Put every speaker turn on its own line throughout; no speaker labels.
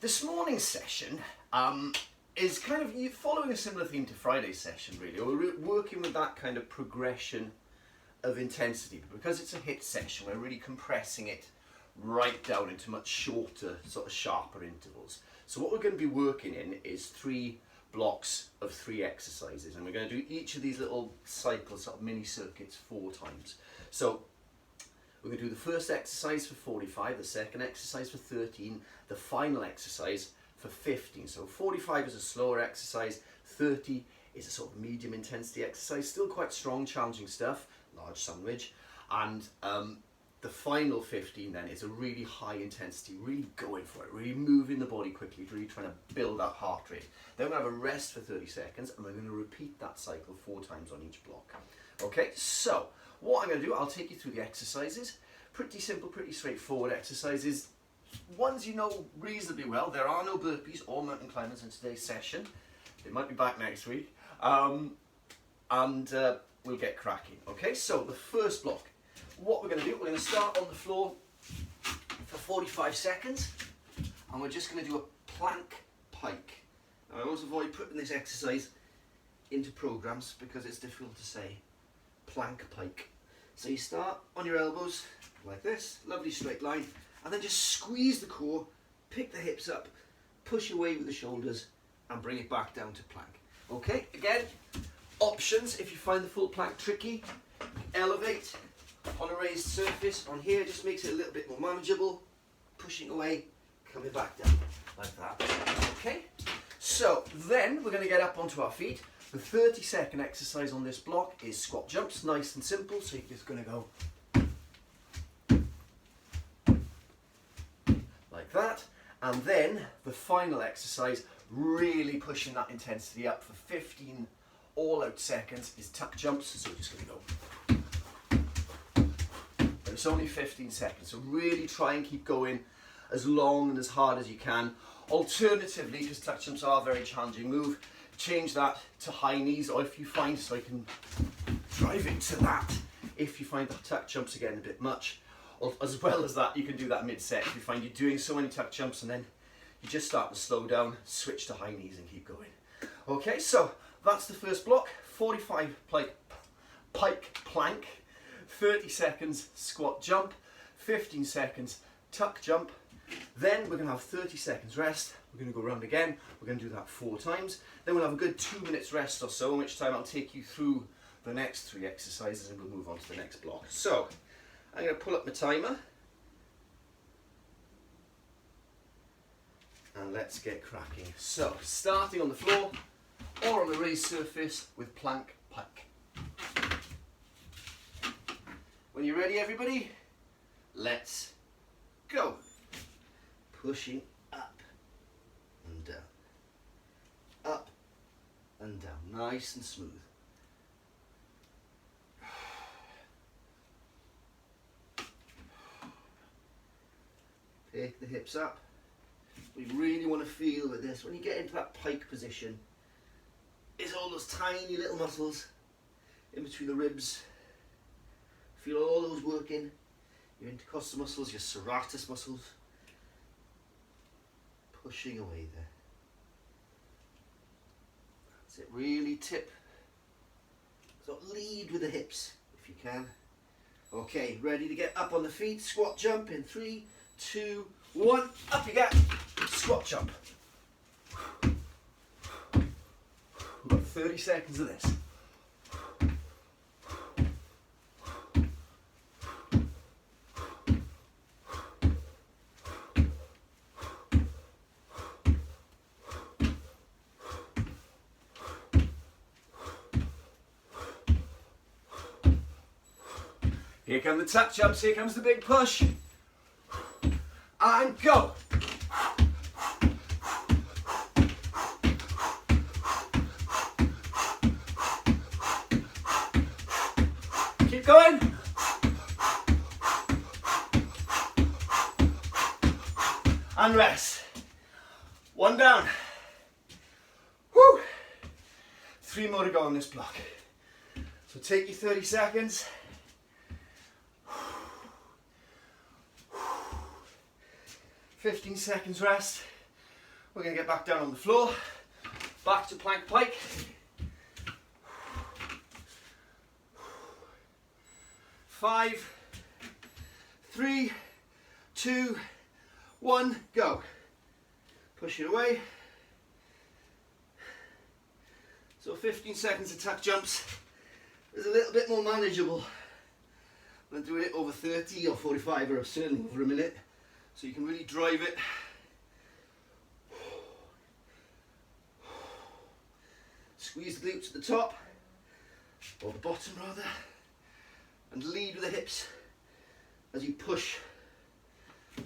This morning's session is kind of following a similar theme to Friday's session, really. We're working with that kind of progression of intensity. But because it's a HiiT session, we're really compressing it right down into much shorter, sort of sharper intervals. So what we're going to be working in is 3 blocks of 3 exercises, and we're going to do each of these little cycles, sort of mini circuits, 4 times. So we're going to do the first exercise for 45, the second exercise for 13, the final exercise for 15. So 45 is a slower exercise, 30 is a sort of medium intensity exercise, still quite strong, challenging stuff, large sandwich, and the final 15 then is a really high intensity, really going for it, really moving the body quickly, really trying to build that heart rate. Then we're going to have a rest for 30 seconds and we're going to repeat that cycle 4 times on each block. Okay, so what I'm going to do, I'll take you through the exercises. Pretty simple, pretty straightforward exercises. Ones you know reasonably well. There are no burpees or mountain climbers in today's session. They might be back next week. We'll get cracking. Okay, so the first block. What we're going to do, we're going to start on the floor for 45 seconds. And we're just going to do a plank pike. Now, I always avoid putting this exercise into programs because it's difficult to say. Plank pike. So you start on your elbows like this, lovely straight line, and then just squeeze the core, pick the hips up, push away with the shoulders, and bring it back down to plank. Okay, again, options if you find the full plank tricky, elevate on a raised surface. On here just makes it a little bit more manageable, pushing away, coming back down like that. Okay, so then we're going to get up onto our feet. The 30-second exercise on this block is squat jumps, nice and simple. So you're just going to go like that. And then the final exercise, really pushing that intensity up for 15 all-out seconds, is tuck jumps. So we're just going to go. But it's only 15 seconds, so really try and keep going as long and as hard as you can. Alternatively, because tuck jumps are a very challenging move, change that to high knees, or if you find, so I can drive into that, if you find the tuck jumps again a bit much, or as well as that, you can do that mid-set. If you find you're doing so many tuck jumps and then you just start to slow down, switch to high knees and keep going. Okay, so that's the first block, 45 pike plank, 30 seconds squat jump, 15 seconds tuck jump. Then we're going to have 30 seconds rest. We're going to go around again. We're going to do that 4 times. Then we'll have a good 2 minutes rest or so, in which time I'll take you through the next 3 exercises and we'll move on to the next block. So I'm going to pull up my timer and let's get cracking. So starting on the floor or on a raised surface with plank pike. When you're ready, everybody, let's go. Pushing up and down, up and down, nice and smooth. Pick the hips up. We really want to feel with this, when you get into that pike position, it's all those tiny little muscles in between the ribs. Feel all those working, your intercostal muscles, your serratus muscles. Pushing away there. That's it, really tip. So lead with the hips if you can. Okay, ready to get up on the feet, squat jump in 3, 2, 1, up you get, squat jump. We've got 30 seconds of this. Here come the tuck jumps, here comes the big push. And go. Keep going. And rest. 1 down. Woo. 3 more to go on this block. So take your 30 seconds. 15 seconds rest, We're going to get back down on the floor, back to plank pike. 5, 3, 2, 1, go. Push it away. So 15 seconds of tuck jumps is a little bit more manageable than doing it over 30 or 45 or certainly over a minute. So you can really drive it. Squeeze the glutes at the top, or the bottom rather, and lead with the hips as you push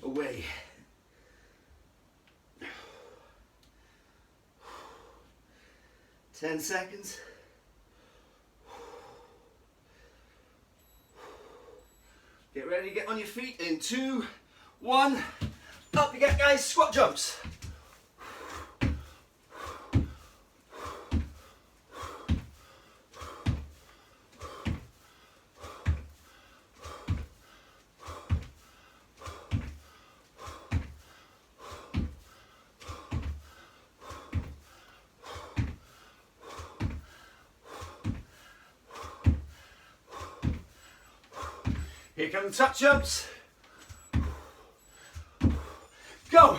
away. 10 seconds. Get ready to get on your feet in 2, 1. Up you get, guys. Squat jumps. Here come the tuck jumps. Go.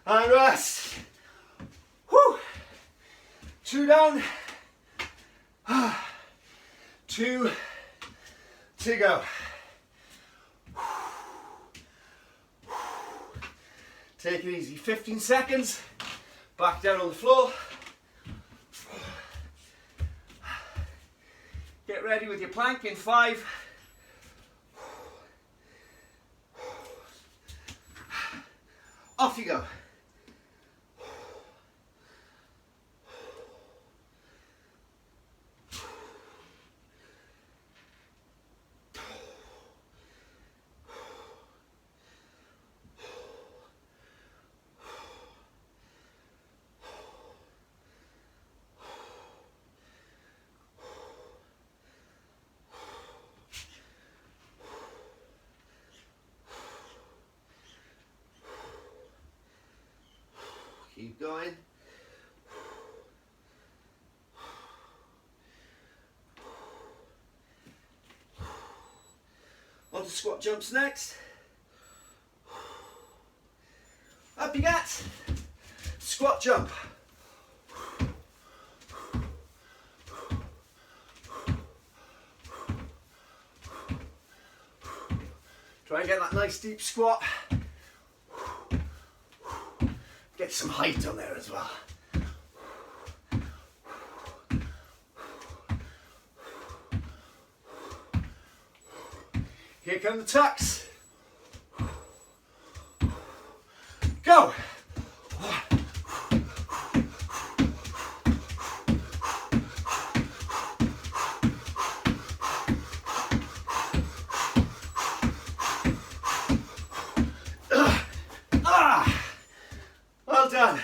And rest. Whew. 2 down. 2 to go. Take it easy, 15 seconds, back down on the floor. Get ready with your plank in 5. Off you go. Keep going. On to squat jumps next. Up you get. Squat jump. Try and get that nice deep squat. Get some height on there as well. Here come the tucks. Go. Well done.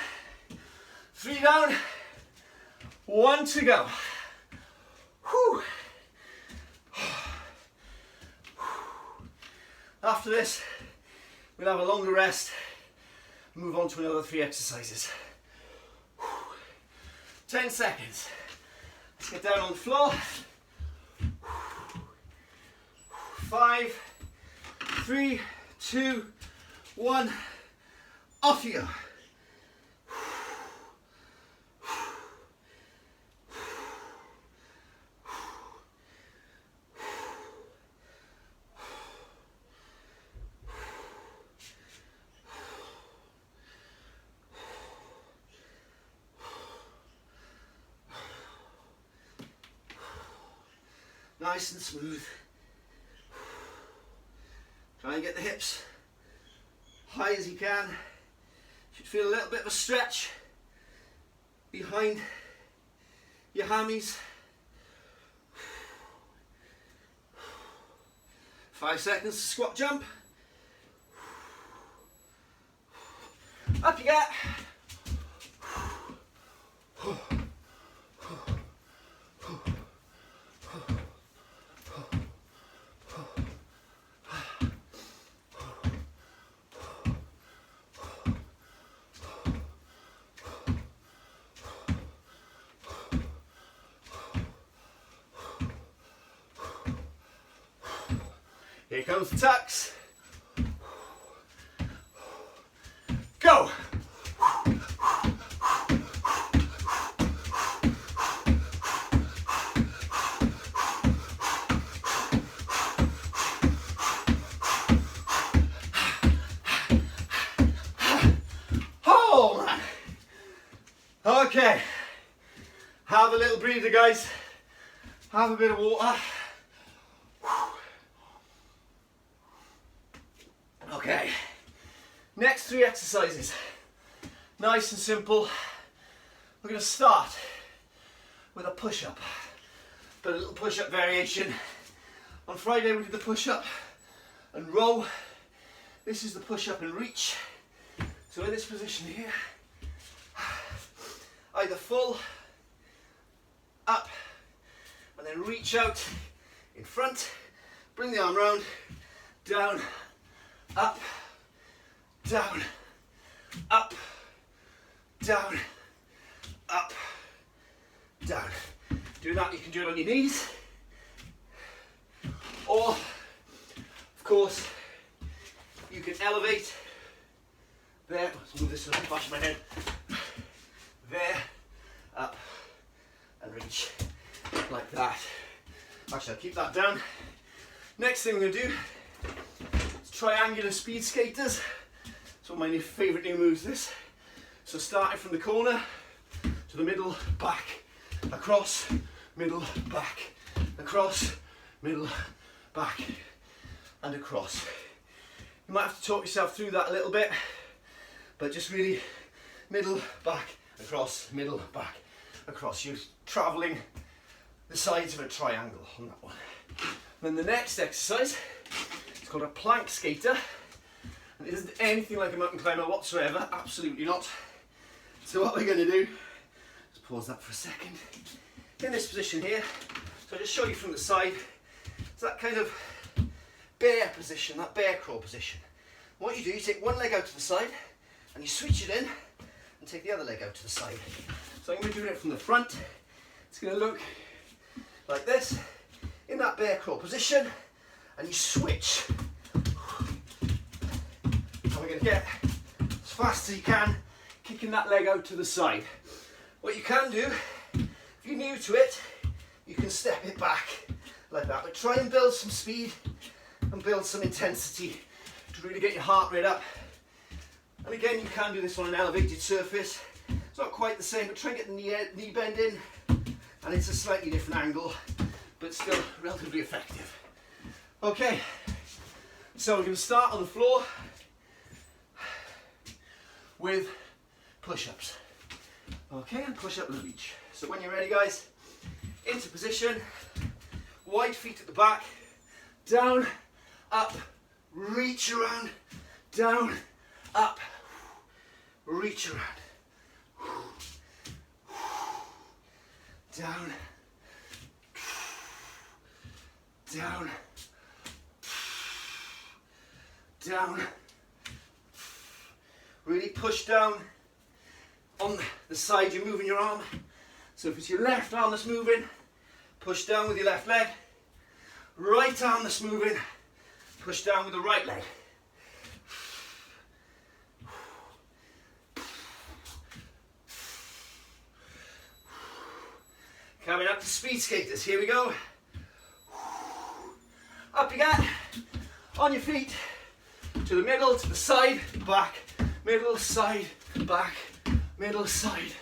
3 down, 1 to go. Whew. After this, we'll have a longer rest and move on to another 3 exercises. 10 seconds. Let's get down on the floor. 5, 3, 2, 1. Off you go. Nice and smooth. Try and get the hips high as you can. Should feel a little bit of a stretch behind your hammies. 5 seconds to squat jump. Up you get. comes the tucks. Go. Oh man. Okay. Have a little breather, guys. Have a bit of water. Okay. Next 3 exercises. Nice and simple. We're going to start with a push-up. But a little push-up variation. On Friday we did the push-up and row. This is the push-up and reach. So in this position here, either full, up, and then reach out in front, bring the arm round, down, up, down, up, down, up, down. Do that, you can do it on your knees, or of course you can elevate there. Let's move this so I can bash my head. There, up, and reach like that. Actually, I'll keep that down. Next thing we're going to do is triangular speed skaters. It's one of my favourite new moves, this. So starting from the corner to the middle, back, across, middle, back, across, middle, back, and across. You might have to talk yourself through that a little bit, but just really middle, back, across, middle, back, across. You're travelling the sides of a triangle on that one. Then the next exercise is called a plank skater. And it isn't anything like a mountain climber whatsoever, absolutely not. So what we're going to do, just pause that for a second. In this position here, so I'll just show you from the side, it's that kind of bear position, that bear crawl position. And what you do, you take one leg out to the side and you switch it in and take the other leg out to the side. So I'm going to do it from the front. It's going to look like this, in that bear crawl position, and you switch. And we're going to get as fast as you can, kicking that leg out to the side. What you can do, if you're new to it, you can step it back like that, but try and build some speed and build some intensity to really get your heart rate up. And again, you can do this on an elevated surface. It's not quite the same, but try and get the knee bend in, and it's a slightly different angle, but still relatively effective. Okay, so we're going to start on the floor with push-ups. Okay, and push-up and reach. So when you're ready, guys, into position, wide feet at the back, down, up, reach around, down, up, reach around, down, down, down. Really push down on the side you're moving your arm. So if it's your left arm that's moving, push down with your left leg. Right arm that's moving, push down with the right leg. Coming up to speed skaters, here we go. Up you get, on your feet, to the middle, to the side, back, middle, side, back, middle, side.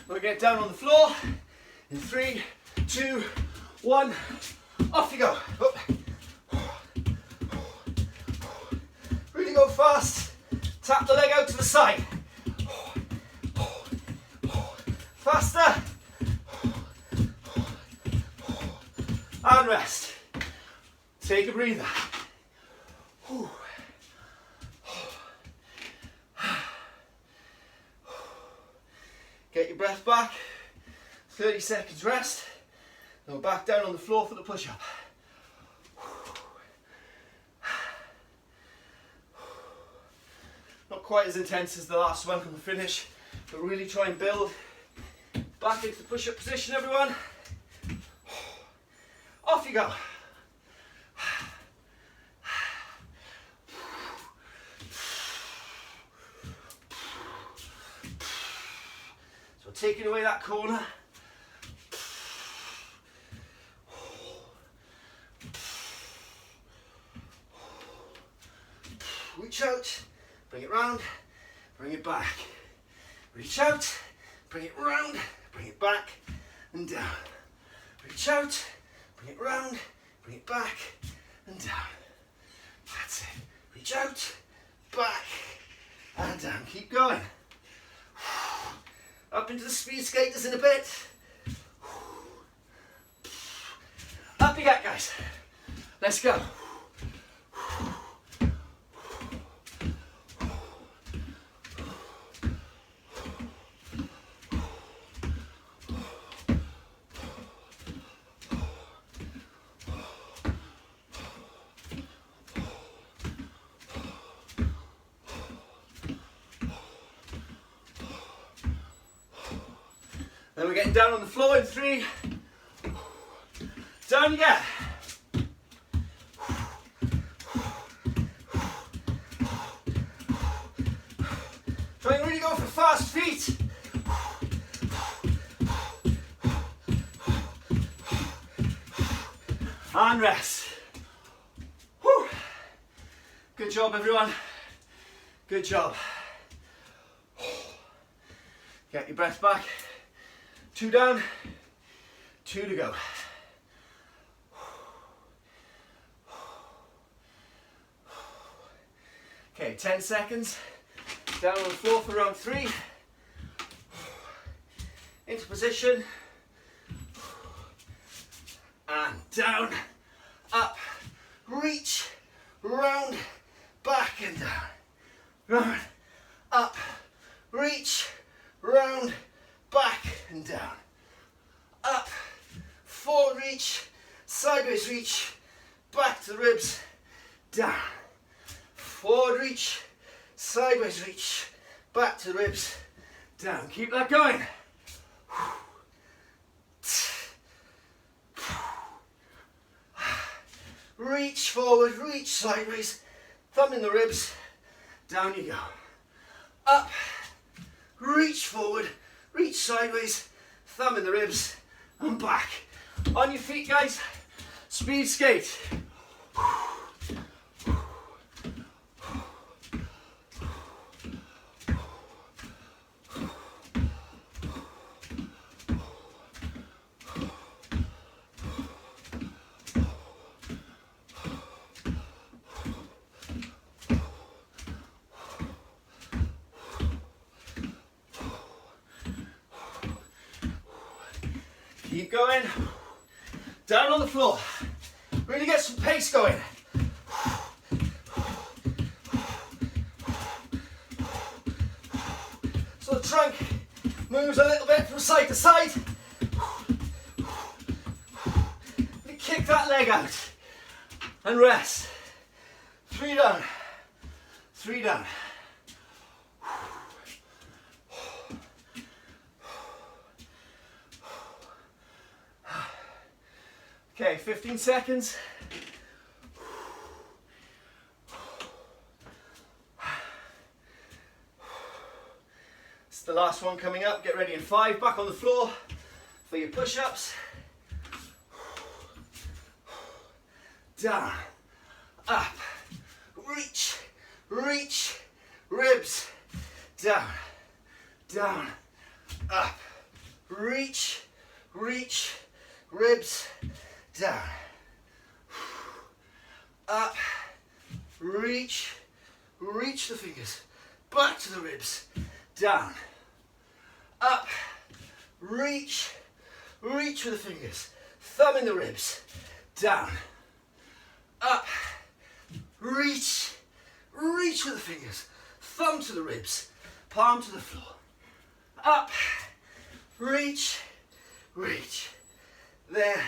We'll get down on the floor in 3, 2, 1, off you go. Up. Really go fast. Tap the leg out to the side. Faster. And rest. Take a breather. Get your breath back. 30 seconds rest. Then we're back down on the floor for the push-up. quite as intense as the last one on the finish, but really try and build back into the push-up position, everyone. Off you go. So taking away that corner. Reach out, bring it round, bring it back. Reach out, bring it round, bring it back and down. Reach out, bring it round, bring it back and down. That's it. Reach out, back and down. Keep going. Up into the speed skaters in a bit. Up you get, guys. Let's go. Then we're getting down on the floor in 3. Down you get. Try and really go for fast feet. And rest. Whew. Good job, everyone. Good job. Get your breath back. 2 down, 2 to go. Okay, 10 seconds. Down on the floor for round 3. Into position. And down, up, reach, round, back and down. Round, up, reach, round, back and down. Up, forward reach, sideways reach, back to the ribs, down. Forward reach, sideways reach, back to the ribs, down. Keep that going. Reach forward, reach sideways, thumb in the ribs, down you go. Up, reach forward, reach sideways, thumb in the ribs, and back. On your feet, guys. Speed skate. Keep going. Down on the floor. Really get some pace going. So the trunk moves a little bit from side to side. Kick that leg out and rest. 3 down. 3 down. Okay, 15 seconds. It's the last one coming up. Get ready in 5. Back on the floor for your push-ups. Down, up, reach, reach, ribs, down, down, up, reach, reach, ribs, down, up, reach, reach the fingers, back to the ribs, down, up, reach, reach with the fingers, thumb in the ribs, down, up, reach, reach with the fingers, thumb to the ribs, palm to the floor, up, reach, reach, there,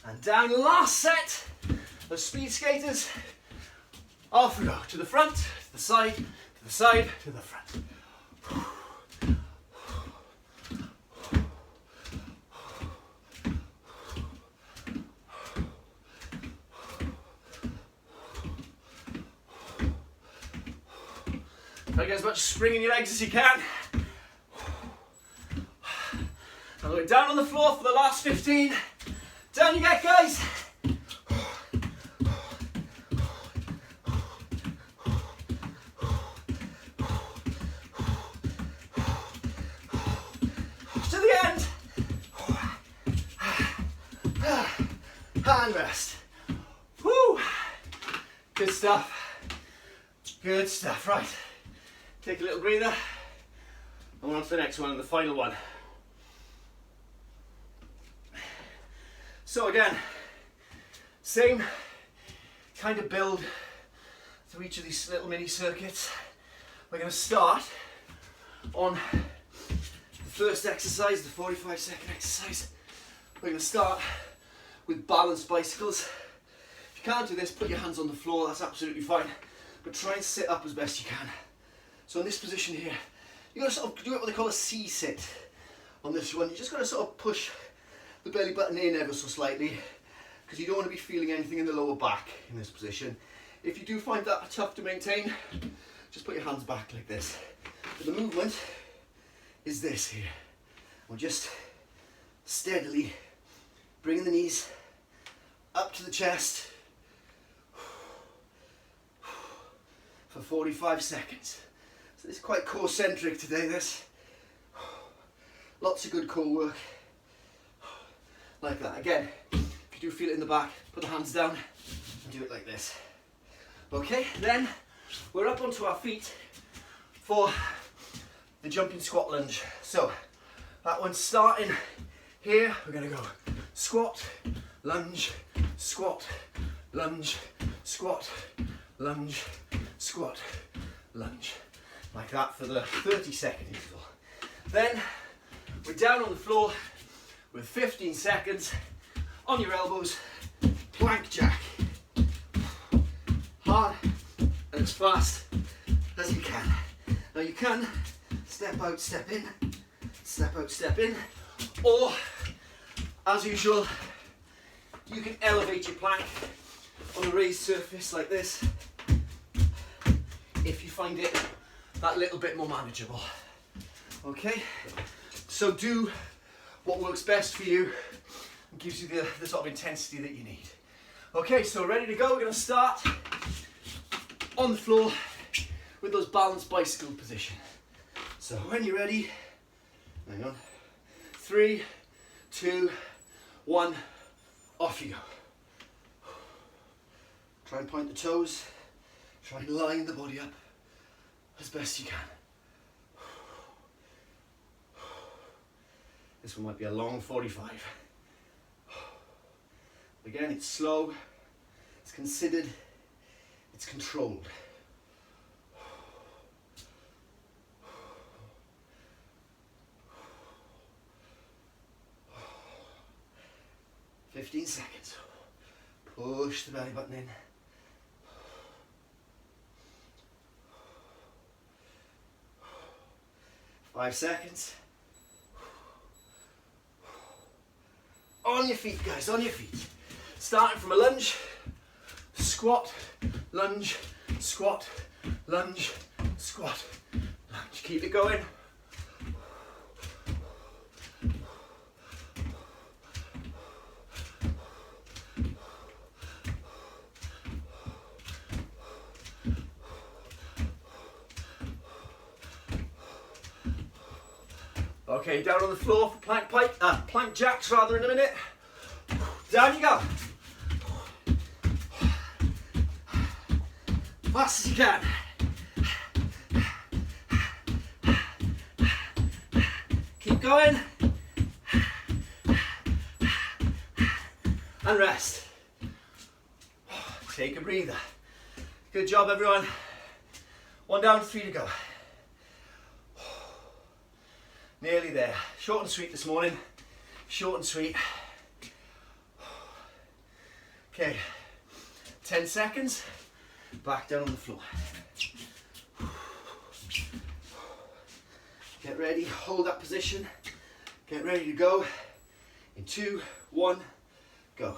and down. Last set of speed skaters. Off we go, to the front, to the side, to to the side, to the front. Try to get as much spring in your legs as you can. Now we're down on the floor for the last 15. Down you get, guys. To the end. And rest. Woo. Good stuff. Good stuff. Right. Take a little breather. And we're on to the next one and the final one. So again, same kind of build through each of these little mini circuits. We're going to start on the first exercise, the 45-second exercise. We're going to start with balanced bicycles. If you can't do this, put your hands on the floor, that's absolutely fine. But try and sit up as best you can. So in this position here, you've got to sort of do what they call a C-sit on this one. You just got to sort of push the belly button in ever so slightly, because you don't want to be feeling anything in the lower back in this position. If you do find that tough to maintain, just put your hands back like this. But the movement is this here. We're just steadily bringing the knees up to the chest for 45 seconds. So this is quite core centric today, this. Lots of good core work. Like that. Again, if you do feel it in the back, put the hands down and do it like this. Okay, then we're up onto our feet for the jumping squat lunge. So that one's starting here. We're going to go squat, lunge, squat, lunge, squat, lunge, squat, lunge. Like that for the 30-second interval. Then we're down on the floor with 15 seconds on your elbows, plank jack. Hard and as fast as you can. Now you can step out, step in, step out, step in, or as usual, you can elevate your plank on a raised surface like this if you find it that little bit more manageable. Okay, so do what works best for you and gives you the sort of intensity that you need. Okay, so ready to go. We're going to start on the floor with those balanced bicycle position. So when you're ready, hang on, 3, 2, 1, off you go. Try and point the toes, try and line the body up as best you can. This one might be a long 45. Again, it's slow, it's considered, it's controlled. 15 seconds. Push the belly button in. Five seconds. On your feet, guys, on your feet. Starting from a lunge, squat, lunge, squat, lunge, squat, lunge. Keep it going. Okay, down on the floor for plank jacks rather in a minute. Down you go. Fast as you can. Keep going. And rest. Take a breather. Good job, everyone. 1 down, 3 to go. Nearly there. Short and sweet this morning. Short and sweet. Okay, 10 seconds. Back down on the floor. Get ready, hold that position. Get ready to go. In 2, 1, go.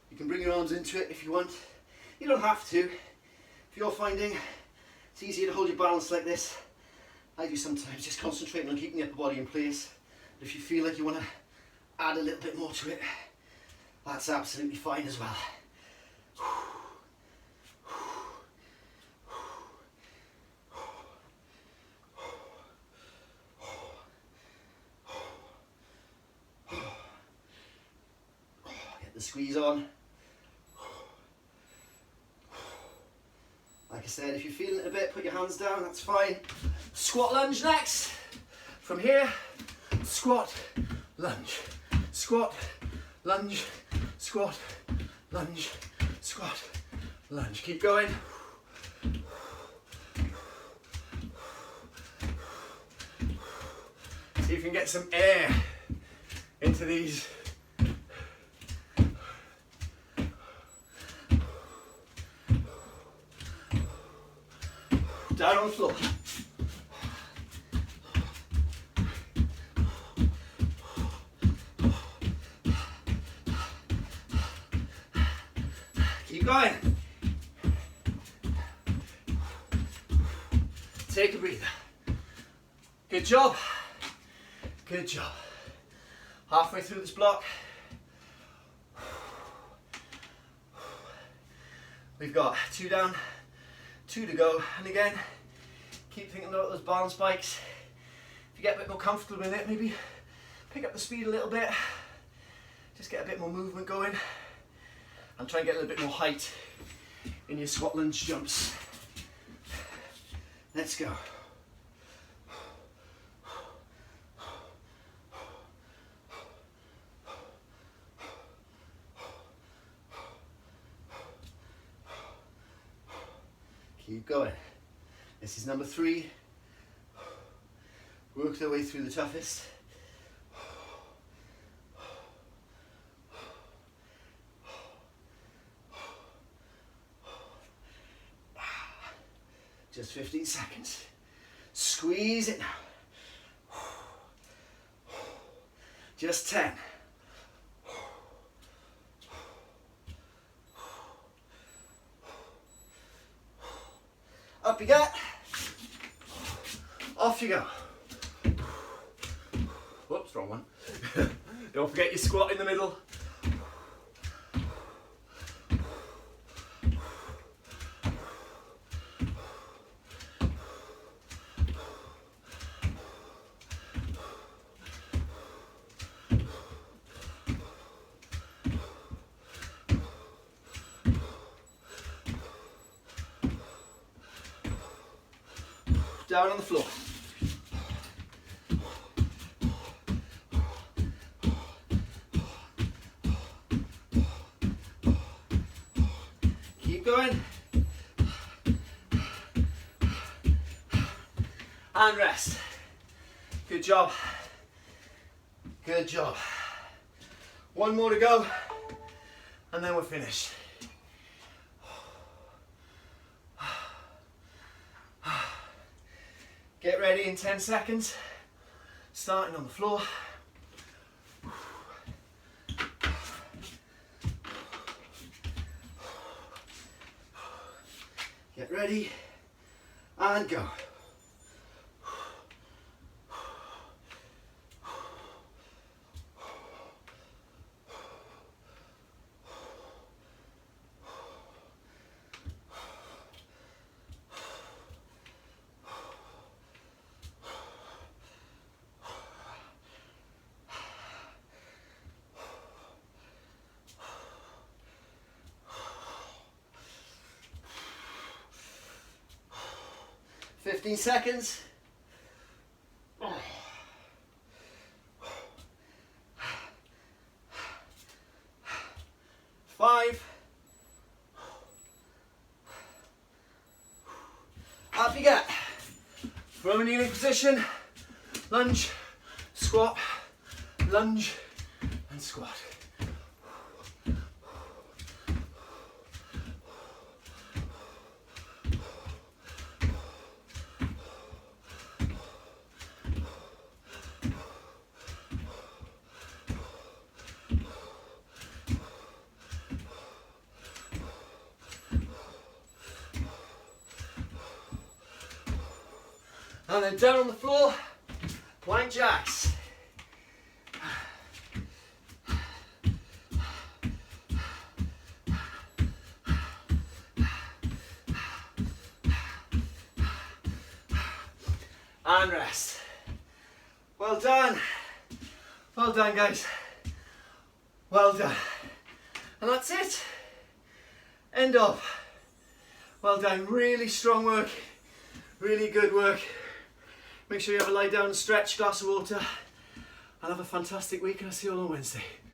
You can bring your arms into it if you want. You don't have to. If you're finding it's easier to hold your balance like this, I do sometimes, just concentrating on keeping the upper body in place. But if you feel like you want to add a little bit more to it, that's absolutely fine as well. Get the squeeze on. Like I said, if you're feeling it a bit, put your hands down, that's fine. Squat lunge next. From here, squat, lunge, squat, lunge, squat, lunge, squat, lunge. Keep going. See if you can get some air into these. Down on the floor. Keep going. Take a breather. Good job. Good job. Halfway through this block. We've got 2 down, 2 to go, and again, keep thinking about those balance bikes. If you get a bit more comfortable with it, maybe pick up the speed a little bit, just get a bit more movement going, and try and get a little bit more height in your squat lunge jumps. Let's go. Keep going. This is number 3. Work their way through the toughest. Just 15 seconds. Squeeze it now. Just 10. Up you get. Off you go. Whoops, wrong one. Don't forget your squat in the middle. Down on the floor. Keep going. And rest. Good job. Good job. 1 more to go, and then we're finished. Get ready in 10 seconds, starting on the floor. Get ready and go. Fifteen seconds. 5. Up you get. From a kneeling position, lunge, squat, lunge, and squat. And then down on the floor, plank jacks. And rest. Well done. Well done, guys. Well done. And that's it. End of. Well done. Really strong work. Really good work. Make sure you have a lie down and stretch, glass of water. And have a fantastic week, and I'll see you all on Wednesday.